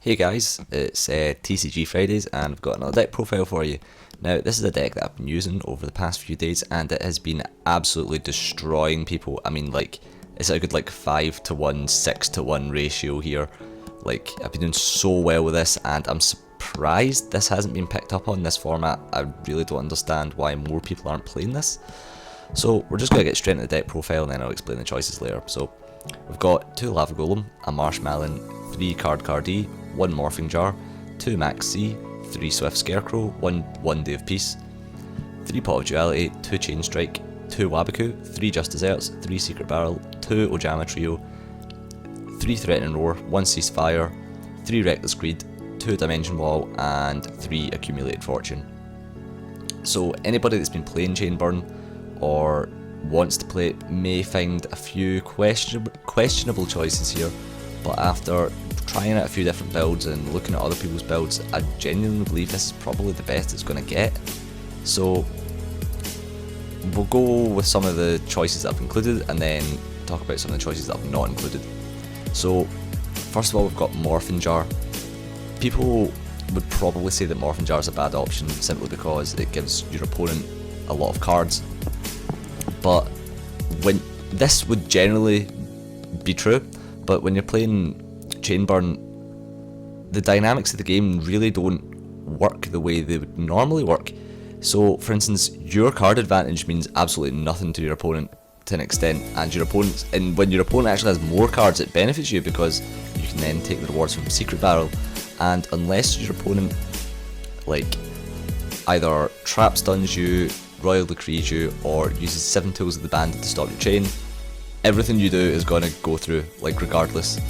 Hey guys, it's TCG Fridays and I've got another deck profile for you. Now this is a deck that I've been using over the past few days and it has been absolutely destroying people. I mean, like, it's a good 5 to 1, 6 to 1 ratio here. Like, I've been doing so well with this and I'm surprised this hasn't been picked up on this format. I really don't understand why more people aren't playing this. So we're just going to get straight into the deck profile and then I'll explain the choices later. So we've got 2 Lava Golem, a Marshmallow, 3 Card-Cardee, 1 Morphing Jar, 2 Max C, 3 Swift Scarecrow, 1 Day of Peace, 3 Pot of Duality, 2 Chain Strike, 2 Waboku, 3 Just Desserts, 3 Secret Barrel, 2 Ojama Trio, 3 Threatening Roar, 1 Ceasefire, 3 Reckless Greed, 2 Dimension Wall, and 3 Accumulated Fortune. So anybody that's been playing Chainburn or wants to play it may find a few questionable choices here, but after trying out a few different builds and looking at other people's builds, I genuinely believe this is probably the best it's going to get. So we'll go with some of the choices that I've included and then talk about some of the choices that I've not included. So first of all, we've got Morphing Jar. People would probably say that Morphing Jar is a bad option simply because it gives your opponent a lot of cards, but when this would generally be true, but when you're playing Chainburn, the dynamics of the game really don't work the way they would normally work. So for instance, your card advantage means absolutely nothing to your opponent to an extent, and when your opponent actually has more cards, it benefits you because you can then take the rewards from Secret Barrel, and unless your opponent either trap stuns you, royal decrees you, or uses 7 tools of the bandit to stop your chain, everything you do is going to go through, regardless.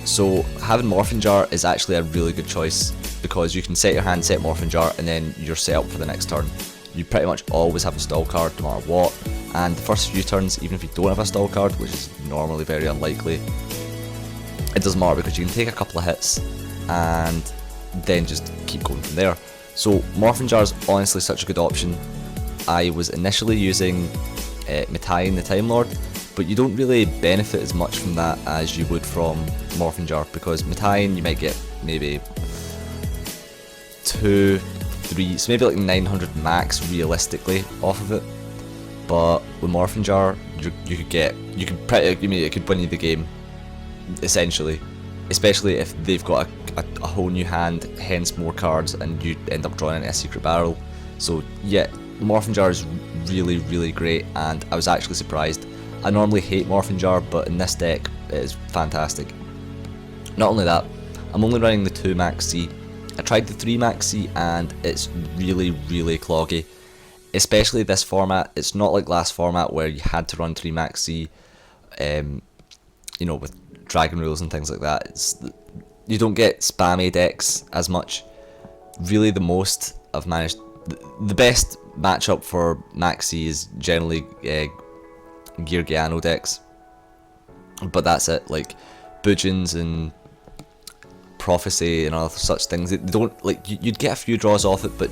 So having Morphing Jar is actually a really good choice because you can set your hand, set Morphing Jar, and then you're set up for the next turn. You pretty much always have a stall card no matter what, and the first few turns, even if you don't have a stall card, which is normally very unlikely, it doesn't matter because you can take a couple of hits and then just keep going from there. So Morphing Jar is honestly such a good option. I was initially using Mitai the Time Lord, but you don't really benefit as much from that as you would from Morphing Jar, because Mitai you might get maybe 2, 3, so maybe 900 max realistically off of it. But with Morphing Jar, it could win you the game essentially, especially if they've got a whole new hand, hence more cards, and you end up drawing a Secret Barrel. So yeah, Morphing Jar is really, really great, and I was actually surprised. I normally hate Morphing Jar, but in this deck it is fantastic. Not only that, I'm only running the 2 Max C. I tried the 3 Max C and it's really, really cloggy. Especially this format, it's not like last format where you had to run 3 Max C, with dragon rules and things like that. You don't get spammy decks as much. Really the most I've managed, the best matchup for Max C is generally Yugioh decks, but that's it. Bujins and Prophecy and other such things, they don't you'd get a few draws off it, but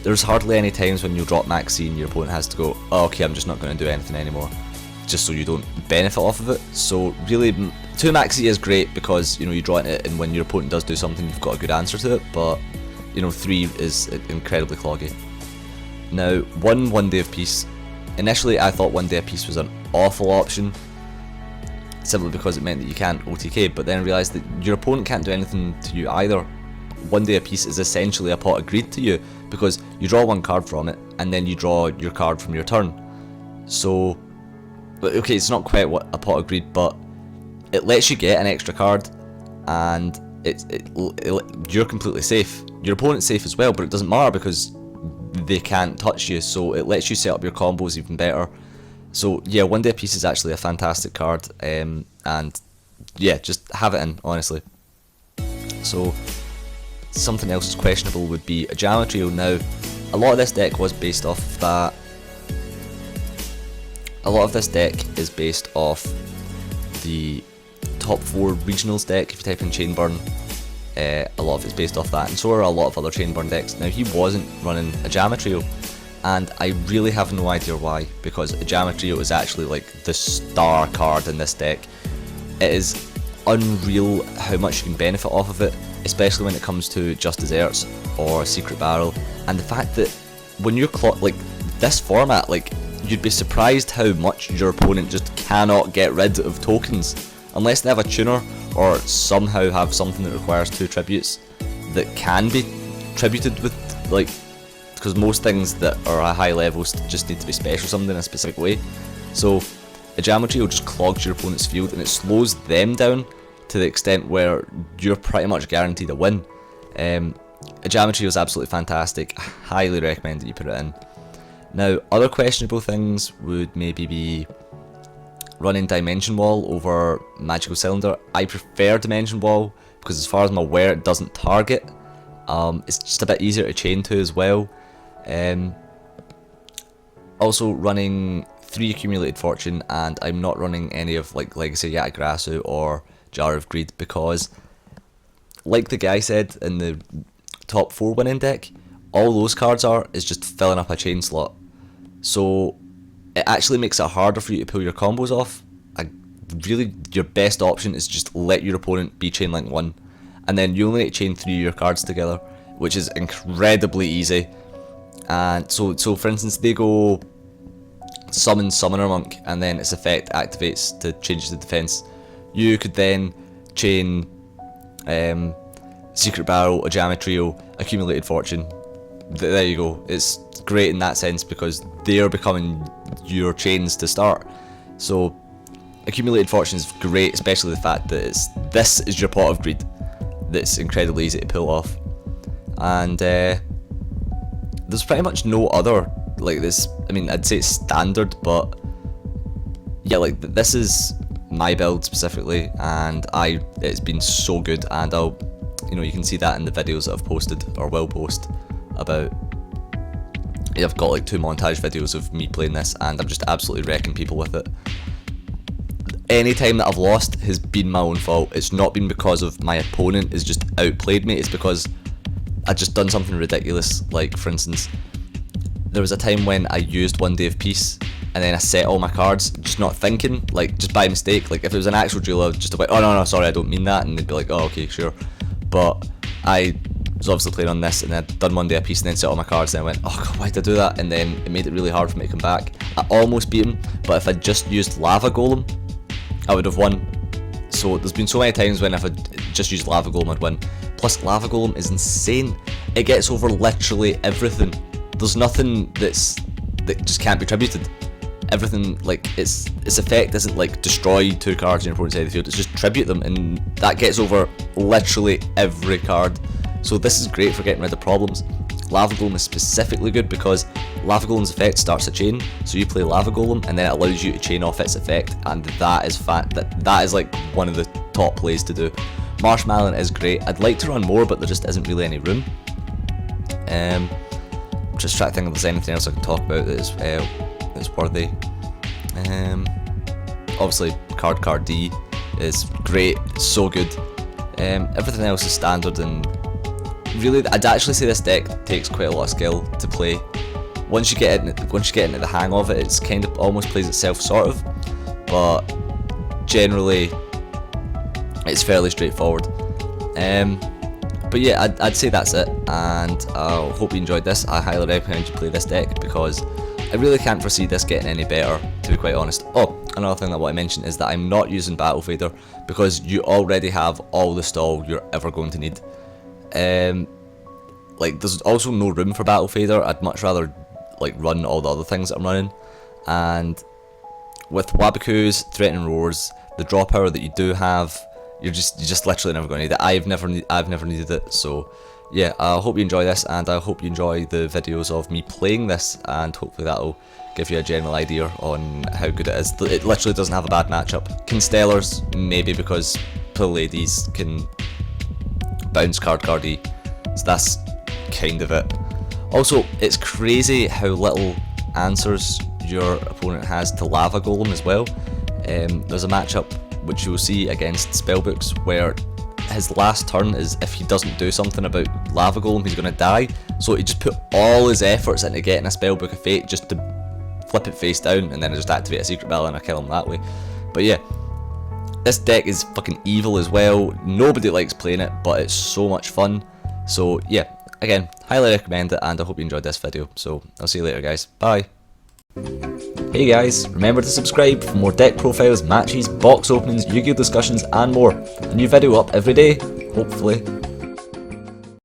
there's hardly any times when you drop Max C and your opponent has to go, oh, okay, I'm just not going to do anything anymore, just so you don't benefit off of it. So really 2 Max C is great because you draw it, and when your opponent does do something, you've got a good answer to it, but 3 is incredibly cloggy. Now 1 Day of Peace. Initially I thought 1 Day of Peace was an awful option, simply because it meant that you can't OTK, but then I realised that your opponent can't do anything to you either. 1 Day of Peace is essentially a Pot of Greed to you, because you draw 1 card from it, and then you draw your card from your turn. So, okay, it's not quite what a Pot of Greed, but it lets you get an extra card, and you're completely safe. Your opponent's safe as well, but it doesn't matter because they can't touch you, so it lets you set up your combos even better. So yeah, 1 Day of Peace is actually a fantastic card, and yeah, just have it in, honestly. So something else that's questionable would be a Ojama Trio. Now, a lot of this deck was based off of that. A lot of this deck is based off the top 4 regionals deck. If you type in Chainburn, a lot of it's based off that, and so are a lot of other Chainburn decks. Now, he wasn't running a Ojama Trio, and I really have no idea why, because Ojama Trio is actually the star card in this deck. It is unreal how much you can benefit off of it, especially when it comes to Just Desserts or Secret Barrel, and the fact that when you're like this format, like, you'd be surprised how much your opponent just cannot get rid of tokens unless they have a tuner or somehow have something that requires 2 tributes that can be tributed with, like, because most things that are at high levels just need to be special summoned in a specific way. So a geometry will just clog your opponent's field and it slows them down to the extent where you're pretty much guaranteed a win. A geometry was absolutely fantastic. I highly recommend that you put it in. Now, other questionable things would maybe be running Dimension Wall over Magical Cylinder. I prefer Dimension Wall because, as far as I'm aware, it doesn't target. It's just a bit easier to chain to as well. Also running 3 Accumulated Fortune, and I'm not running any of like Legacy Yatagrasu or Jar of Greed because, like the guy said in the top 4 winning deck, all those cards is just filling up a chain slot. So it actually makes it harder for you to pull your combos off. Really, your best option is just let your opponent be chain link 1, and then you only need to chain 3 of your cards together, which is incredibly easy. And so for instance, they go summon Summoner Monk, and then its effect activates to change the defense. You could then chain Secret Barrel, a Geometrio, Accumulated Fortune. There you go. It's great in that sense because they're becoming your chains to start. So Accumulated Fortune is great, especially the fact that this is your pot of greed that's incredibly easy to pull off. And there's pretty much no other like this. I mean, I'd say it's standard, but yeah, like this is my build specifically, and it's been so good, and you can see that in the videos that I've posted or will post about. I've got like 2 montage videos of me playing this, and I'm just absolutely wrecking people with it. Any time that I've lost has been my own fault. It's not been because of my opponent has just outplayed me. It's because I've just done something ridiculous. Like, for instance, there was a time when I used One Day of Peace and then I set all my cards, just not thinking, like, just by mistake. Like, if it was an actual duel, I would just be like, oh no, sorry, I don't mean that, and they'd be like, oh, okay, sure. But I was obviously playing on this, and I'd done One Day of Peace and then set all my cards, and I went, oh god, why did I do that? And then it made it really hard for me to come back. I almost beat him, but if I'd just used Lava Golem, I would have won. So there's been so many times when if I just used Lava Golem, I'd win. Plus, Lava Golem is insane. It gets over literally everything. There's nothing that just can't be tributed. Everything, like, its effect isn't like destroy 2 cards in your opponent's side of the field, it's just tribute them, and that gets over literally every card. So this is great for getting rid of problems. Lava Golem is specifically good because Lava Golem's effect starts a chain, so you play Lava Golem and then it allows you to chain off its effect, and that is like one of the top plays to do. Marshmallow is great. I'd like to run more, but there just isn't really any room. Just trying to think if there's anything else I can talk about that is worthy. Obviously, Card D is great. It's so good. Everything else is standard, and really, I'd actually say this deck takes quite a lot of skill to play. Once you get into the hang of it, it's kind of almost plays itself, sort of. But generally, it's fairly straightforward. But yeah, I'd say that's it, and I hope you enjoyed this. I highly recommend you play this deck because I really can't foresee this getting any better, to be quite honest. Oh, another thing that I want to mention is that I'm not using Battle Fader because you already have all the stall you're ever going to need. Like, there's also no room for Battle Fader. I'd much rather like run all the other things that I'm running, and with Wabaku's Threatening Roars, the draw power that you do have, you're just literally never going to need it. I've never needed it. So yeah, I hope you enjoy this, and I hope you enjoy the videos of me playing this, and hopefully that'll give you a general idea on how good it is. It literally doesn't have a bad matchup. Constellars, maybe because Pallades can bounce Card E, so that's kind of it. Also, it's crazy how little answers your opponent has to Lava Golem as well. There's a matchup which you'll see against Spellbooks where his last turn is if he doesn't do something about Lava Golem, he's going to die. So he just put all his efforts into getting a Spellbook of Fate just to flip it face down, and then I just activate a Secret Bell and I kill him that way. But yeah, This deck is fucking evil as well. Nobody likes playing it, but it's so much fun. So yeah, again, highly recommend it, and I hope you enjoyed this video. So I'll see you later, guys. Bye. Hey guys, remember to subscribe for more deck profiles, matches, box openings, Yu-Gi-Oh discussions and more. A new video up every day, hopefully.